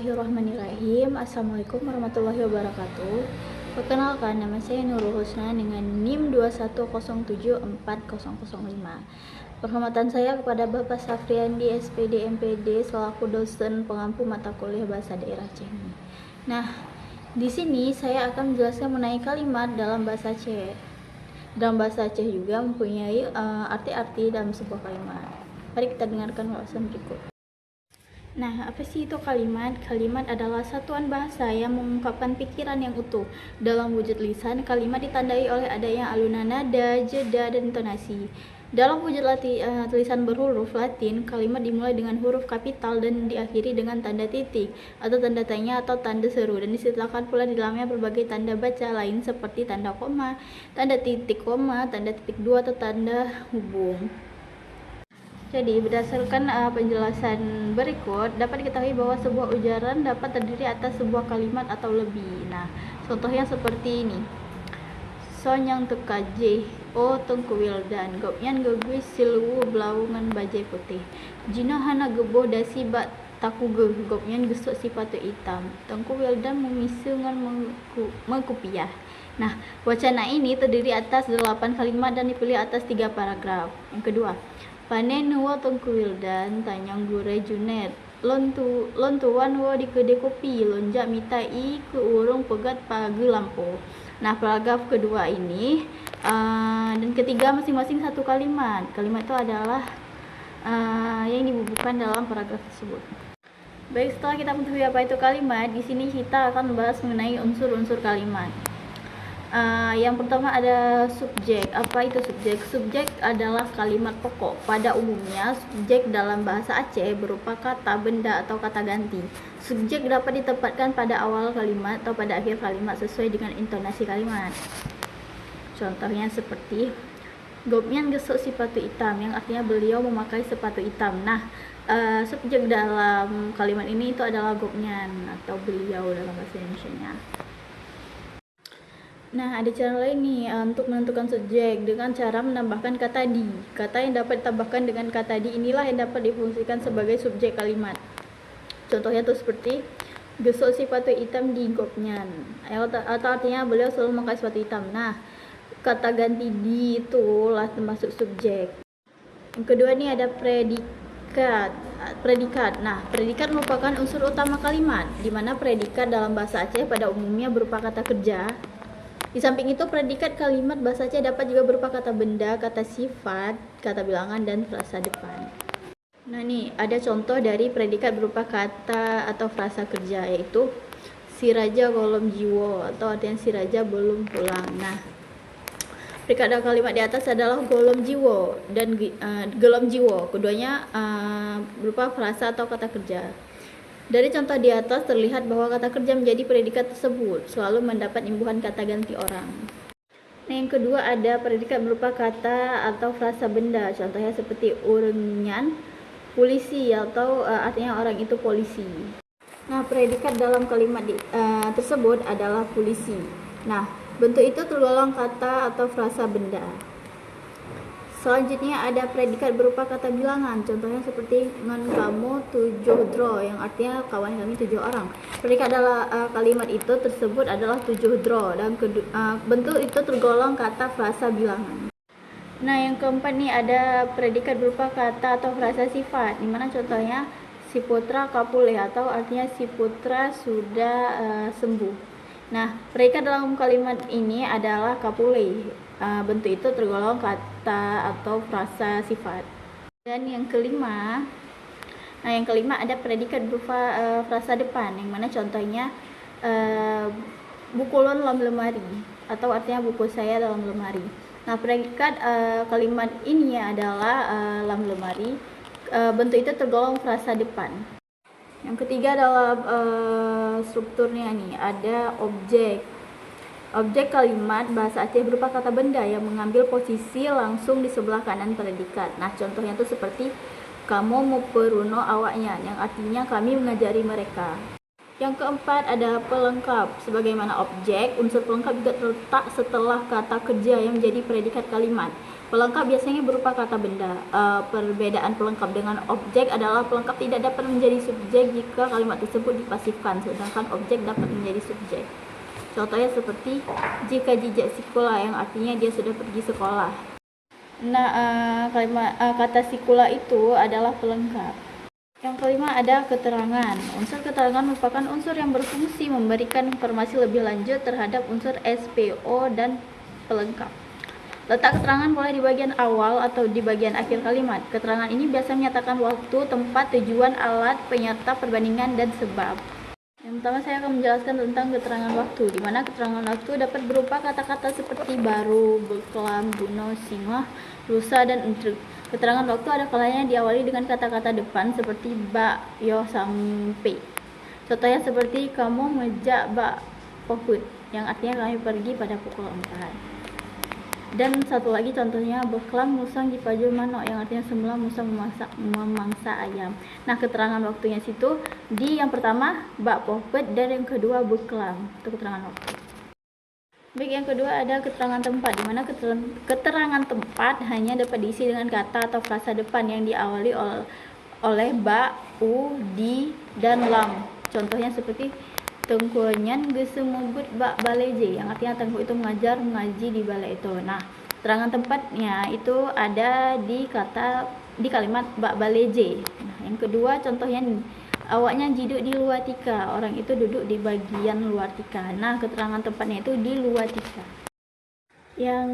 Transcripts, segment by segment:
Bismillahirrahmanirrahim. Assalamualaikum warahmatullahi wabarakatuh. Perkenalkan, nama saya Nurul Husna dengan NIM 21074005. Penghormatan saya kepada Bapak Safriandi SPD MPD selaku dosen pengampu mata kuliah bahasa daerah Aceh. Nah, di sini saya akan menjelaskan mengenai kalimat dalam bahasa Aceh. Dalam bahasa Aceh juga mempunyai arti-arti dalam sebuah kalimat. Mari kita dengarkan ulasan berikut. Nah, apa sih itu kalimat? Kalimat adalah satuan bahasa yang mengungkapkan pikiran yang utuh. Dalam wujud lisan, kalimat ditandai oleh adanya alunan nada, jeda, dan intonasi. Dalam wujud tulisan berhuruf Latin, kalimat dimulai dengan huruf kapital dan diakhiri dengan tanda titik atau tanda tanya atau tanda seru, dan disertakan pula di dalamnya berbagai tanda baca lain seperti tanda koma, tanda titik koma, tanda titik dua, atau tanda hubung. Jadi, berdasarkan penjelasan berikut, dapat diketahui bahwa sebuah ujaran dapat terdiri atas sebuah kalimat atau lebih. Nah, contohnya seperti ini. Sonyang tekaje, o tengku wildan, gopnyan gegui siluwu belaungan bajai putih. Jino hana geboh dasi bat takuge, gopnyan gesok sipatu hitam. Tengku wildan memisungan mengkupiah. Nah, wacana ini terdiri atas 8 kalimat dan dipilih atas 3 paragraf. Yang kedua, panen nuwa tengku wildan tanyang gure junet lontuan wa di kedai kopi lonjak mitai ke urung pegat pagi lampu. Nah, paragraf kedua ini dan ketiga masing-masing satu kalimat. Kalimat itu adalah yang dibubuhkan dalam paragraf tersebut. Baik, setelah kita mengetahui apa itu kalimat, di sini kita akan membahas mengenai unsur-unsur kalimat. Yang pertama ada subjek. Apa itu subjek? Subjek adalah kalimat pokok. Pada umumnya, subjek dalam bahasa Aceh berupa kata, benda, atau kata ganti. Subjek dapat ditempatkan pada awal kalimat atau pada akhir kalimat sesuai dengan intonasi kalimat. Contohnya seperti Gopnyan gesok sepatu hitam, yang artinya beliau memakai sepatu hitam. Nah, subjek dalam kalimat ini itu adalah Gopnyan atau beliau dalam bahasa Indonesianya. Nah, ada cara lain nih untuk menentukan subjek dengan cara menambahkan kata di. Kata yang dapat ditambahkan dengan kata di inilah yang dapat difungsikan sebagai subjek kalimat. Contohnya tuh seperti gesok sepatu hitam di Gopnyan, atau artinya beliau selalu memakai sepatu hitam. Nah, kata ganti di itulah termasuk subjek. Yang kedua nih ada predikat. Nah, predikat merupakan unsur utama kalimat, di mana predikat dalam bahasa Aceh pada umumnya berupa kata kerja. Di samping itu, predikat kalimat bahasa Aceh dapat juga berupa kata benda, kata sifat, kata bilangan, dan frasa depan. Nah, nih ada contoh dari predikat berupa kata atau frasa kerja, yaitu si raja golom jiwo, atau artinya si raja belum pulang. Nah, predikat dalam kalimat di atas adalah golom jiwo dan gelom jiwo. Keduanya berupa frasa atau kata kerja. Dari contoh di atas terlihat bahwa kata kerja menjadi predikat tersebut selalu mendapat imbuhan kata ganti orang. Nah, yang kedua ada predikat berupa kata atau frasa benda. Contohnya seperti urenyan, polisi, atau artinya orang itu polisi. Nah, predikat dalam kalimat tersebut adalah polisi. Nah, bentuk itu tergolong kata atau frasa benda. Selanjutnya ada predikat berupa kata bilangan. Contohnya seperti ngan kamu 7 dro, yang artinya kawan kami 7 orang. Predikat dalam kalimat itu tersebut adalah 7 dro, dan bentuk itu tergolong kata frasa bilangan. Nah, yang keempat nih ada predikat berupa kata atau frasa sifat, dimana contohnya si putra kapulih, atau artinya si putra sudah sembuh. Nah, predikat dalam kalimat ini adalah kapulih. Bentuk itu tergolong kata atau frasa sifat. Dan yang kelima ada predikat berupa frasa depan, yang mana contohnya bukulun dalam lemari, atau artinya buku saya dalam lemari. Nah, predikat kalimat ini adalah dalam lemari. Bentuk itu tergolong frasa depan. Yang ketiga dalam strukturnya nih ada objek. Objek kalimat bahasa Aceh berupa kata benda yang mengambil posisi langsung di sebelah kanan predikat. Nah, contohnya itu seperti kamu mau peruno awaknya, yang artinya kami mengajari mereka. Yang keempat ada pelengkap. Sebagaimana objek, unsur pelengkap juga terletak setelah kata kerja yang menjadi predikat kalimat. Pelengkap biasanya berupa kata benda. Perbedaan pelengkap dengan objek adalah pelengkap tidak dapat menjadi subjek jika kalimat tersebut dipasifkan, sedangkan objek dapat menjadi subjek. Contohnya seperti jika jejak sekolah, yang artinya dia sudah pergi sekolah. Nah, kata sekolah itu adalah pelengkap. Yang kelima ada keterangan. Unsur keterangan merupakan unsur yang berfungsi memberikan informasi lebih lanjut terhadap unsur SPO dan pelengkap. Letak keterangan boleh di bagian awal atau di bagian akhir kalimat. Keterangan ini biasa menyatakan waktu, tempat, tujuan, alat, penyerta, perbandingan, dan sebab. Yang pertama saya akan menjelaskan tentang keterangan waktu, di mana keterangan waktu dapat berupa kata-kata seperti baru, berkelam, bunuh, singa, lusa, dan untuk. Keterangan waktu ada kalanya diawali dengan kata-kata depan seperti bak, yo, sampai. Contohnya seperti kamu mejak bak pohut, yang artinya kami pergi pada pukul 4. Dan satu lagi contohnya beklam musang di pajul manok, yang artinya semula musang memangsa ayam. Nah, keterangan waktunya situ di yang pertama bak pohut dan yang kedua beklam. Itu keterangan waktu. Baik, yang kedua ada keterangan tempat, di mana keterangan tempat hanya dapat diisi dengan kata atau frasa depan yang diawali oleh ba, u, di, dan lam. Contohnya seperti Tengku Nyan gesemubut bak baleje, yang artinya Tengku itu mengaji di balai itu. Nah, keterangan tempatnya itu ada di kalimat bak baleje. Nah, yang kedua contohnya nih, awaknya jiduk di luar tika, orang itu duduk di bagian luar tika. Nah, keterangan tempatnya itu di luar tika. Yang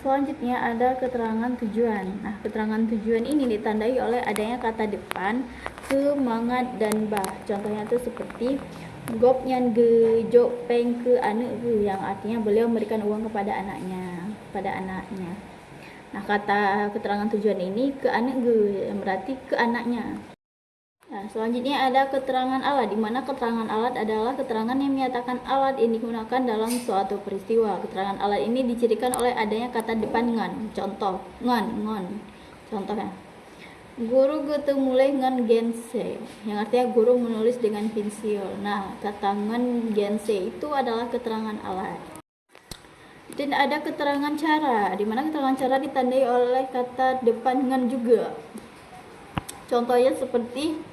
selanjutnya ada keterangan tujuan. Nah, keterangan tujuan ini ditandai oleh adanya kata depan, semangat, dan bah. Contohnya itu seperti Gop nyan gejok peng ke anak ke, yang artinya beliau memberikan uang kepada anaknya. Nah, kata keterangan tujuan ini ke anak ge, yang berarti ke anaknya. Nah, selanjutnya ada keterangan alat, di mana keterangan alat adalah keterangan yang menyatakan alat yang digunakan dalam suatu peristiwa. Keterangan alat ini dicirikan oleh adanya kata depan ngan. Contoh, ngon. Contohnya, guru gitu mulai ngan gense, yang artinya guru menulis dengan pensil. Nah, kata ngan gense itu adalah keterangan alat. Dan ada keterangan cara, di mana keterangan cara ditandai oleh kata depan ngan juga. Contohnya seperti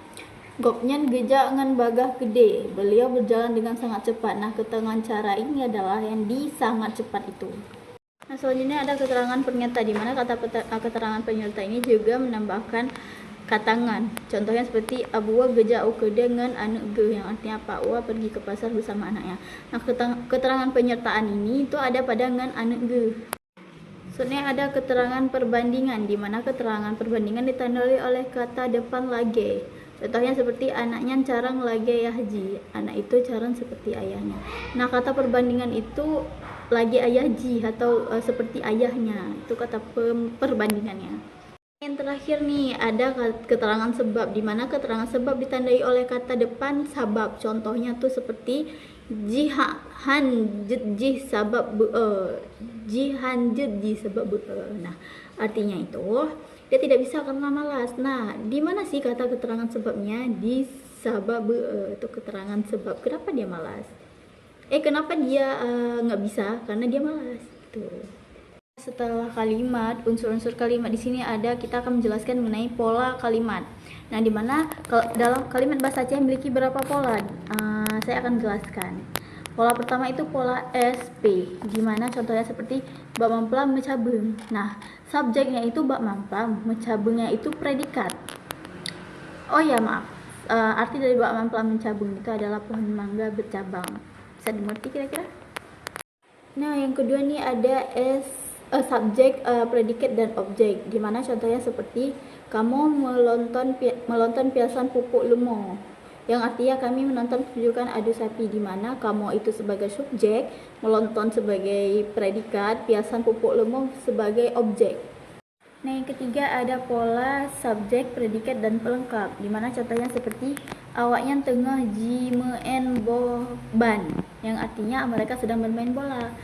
Gopnyan gejak ngan bagah gede, beliau berjalan dengan sangat cepat. Nah, keterangan cara ini adalah yang di sangat cepat itu. Nah, selanjutnya ada keterangan penyerta, di mana keterangan penyerta ini juga menambahkan katangan. Contohnya seperti Abuwa gejak ukede ngan anak ge, yang artinya Pak Wa pergi ke pasar bersama anaknya. Nah, keterangan penyertaan ini itu ada pada ngan anak ge. Selanjutnya ada keterangan perbandingan, di mana keterangan perbandingan ditandai oleh kata depan lage. Contohnya seperti anaknya carang lage yahji, anak itu carang seperti ayahnya. Nah, kata perbandingan itu lagi ayahji atau seperti ayahnya, itu kata perbandingannya. Yang terakhir nih ada keterangan sebab, di mana keterangan sebab ditandai oleh kata depan sabab. Contohnya tuh seperti jihan jedjih sabab jihan jedjih sabab. Nah, artinya itu dia tidak bisa karena malas. Nah, di mana sih kata keterangan sebabnya? Di sabab, itu keterangan sebab kenapa dia malas. Kenapa dia nggak bisa? Karena dia malas. Gitu. Setelah kalimat, unsur-unsur kalimat di sini ada, kita akan menjelaskan mengenai pola kalimat. Nah, di mana dalam kalimat bahasa Aceh memiliki berapa pola? Saya akan jelaskan. Pola pertama itu pola SP, di mana contohnya seperti bak mamplam mecabung. Nah, subjeknya itu bak mamplam, mecabungnya itu predikat. Oh ya, maaf. Arti dari bak mamplam mecabung itu adalah pohon mangga bercabang. Bisa dimengerti kira-kira? Nah, yang kedua nih ada subjek, predikat, dan objek, di mana contohnya seperti kamu melonton piasan pupuk lemo, yang artinya kami menonton pertunjukan adu sapi, di mana kamu itu sebagai subjek, melonton sebagai predikat, piasan pupuk lemo sebagai objek. Nah, yang ketiga ada pola subjek, predikat, dan pelengkap, di mana contohnya seperti awaknya tengah jimeen boban, yang artinya mereka sedang bermain bola.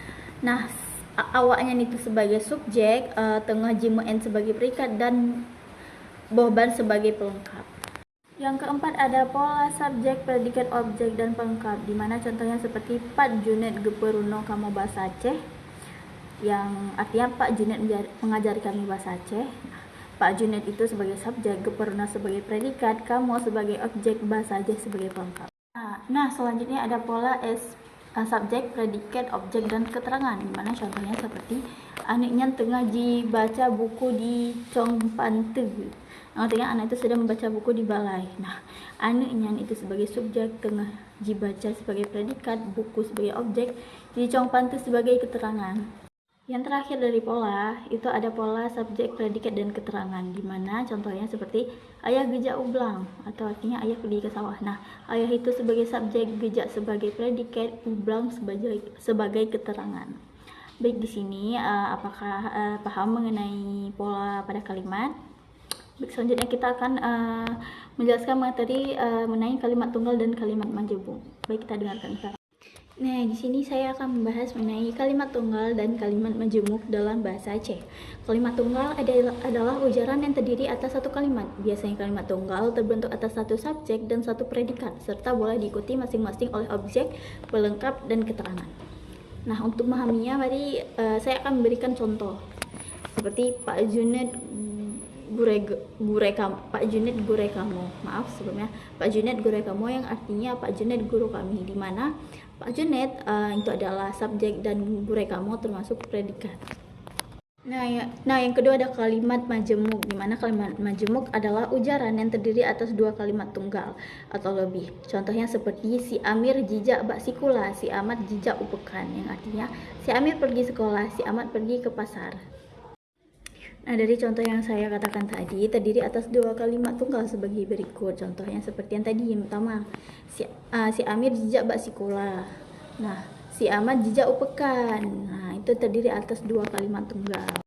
Nah, awaknya itu sebagai subjek, tengah jimeen sebagai predikat, dan boban sebagai pelengkap. Yang keempat ada pola subjek, predikat, objek, dan pelengkap, dimana contohnya seperti Pak Junet Geperuno kamu bahasa Aceh, yang artinya Pak Junet mengajari kami bahasa Aceh. Pak Junet itu sebagai subjek, Geperuno sebagai predikat, kamu sebagai objek, bahasa Aceh sebagai pelengkap. Nah, selanjutnya ada pola subjek, predikat, objek, dan keterangan, dimana contohnya seperti anaknya tengah dibaca buku di Chong Pante. Artinya anak itu sedang membaca buku di balai. Nah, anaknya itu sebagai subjek, tengah dibaca sebagai predikat, buku sebagai objek, di Chong Pante sebagai keterangan. Yang terakhir dari pola itu ada pola subjek, predikat, dan keterangan, dimana contohnya seperti ayah gejak ublang, atau artinya ayah pergi ke sawah. Nah, ayah itu sebagai subjek, gejak sebagai predikat, ublang sebagai keterangan. Baik, di sini apakah paham mengenai pola pada kalimat? Baik, selanjutnya kita akan menjelaskan materi mengenai kalimat tunggal dan kalimat majemuk. Baik, kita dengarkan sekarang. Nah, di sini saya akan membahas mengenai kalimat tunggal dan kalimat majemuk dalam bahasa Aceh. Kalimat tunggal adalah ujaran yang terdiri atas satu kalimat. Biasanya kalimat tunggal terbentuk atas satu subjek dan satu predikat, serta boleh diikuti masing-masing oleh objek, pelengkap, dan keterangan. Nah, untuk memahaminya, mari saya akan memberikan contoh. Seperti Pak Junet Pak Junet gure kamu. Maaf sebelumnya, Pak Junet gure kamu yang artinya Pak Junet guru kami, di mana Pak Junet itu adalah subjek dan gure kamu termasuk predikat. Nah, yang kedua ada kalimat majemuk, di mana kalimat majemuk adalah ujaran yang terdiri atas dua kalimat tunggal atau lebih. Contohnya seperti si Amir jijak bak sikula, si Ahmad jijak upekan, yang artinya si Amir pergi sekolah, si Ahmad pergi ke pasar. Nah, dari contoh yang saya katakan tadi terdiri atas dua kalimat tunggal sebagai berikut. Contohnya seperti yang tadi, yang pertama si Amir jijak bak sikula. Nah, si Ahmad jijak upekan. Nah, itu terdiri atas dua kalimat tunggal.